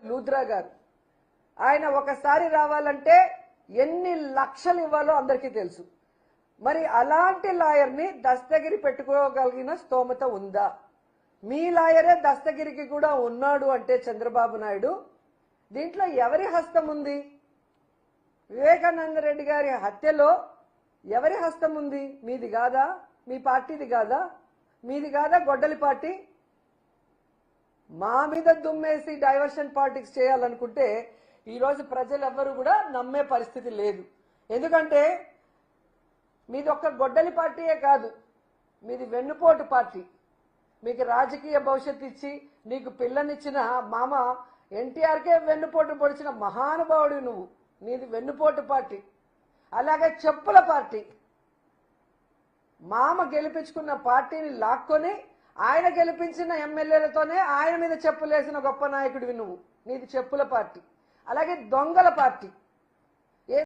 లూద్రా గారు. ఆయన ఒకసారి రావాలంటే ఎన్ని లక్షలు ఇవ్వాలో అందరికీ తెలుసు. మరి అలాంటి లాయర్ని దస్తగిరి పెట్టుకోగలిగిన స్తోమత ఉందా? మీ లాయరే దస్తగిరికి కూడా ఉన్నాడు అంటే చంద్రబాబు నాయుడు, దీంట్లో ఎవరి హస్తం ఉంది? వివేకానంద రెడ్డి గారి హత్యలో ఎవరి హస్తం ఉంది? మీది కాదా? మీ పార్టీది కాదా? మీది కాదా గొడ్డలి పార్టీ? మా మీద దుమ్మేసి డైవర్షన్ పాలిటిక్స్ చేయాలనుకుంటే ఈరోజు ప్రజలు ఎవ్వరూ కూడా నమ్మే పరిస్థితి లేదు. ఎందుకంటే మీది ఒక్క గొడ్డలి పార్టీయే కాదు, మీది వెన్నుపోటు పార్టీ. మీకు రాజకీయ భవిష్యత్తు ఇచ్చి నీకు పిల్లనిచ్చిన మామ ఎన్టీఆర్కే వెన్నుపోటు పొడిచిన మహానుభావుడు నువ్వు. నీది వెన్నుపోటు పార్టీ. అలాగే చెప్పుల పార్టీ. మామ గెలిపించుకున్న పార్టీని లాక్కొని ఆయన గెలిపించిన ఎమ్మెల్యేలతోనే ఆయన మీద చెప్పులేసిన గొప్ప నాయకుడివి నువ్వు. నీది చెప్పుల పార్టీ. అలాగే దొంగల పార్టీ.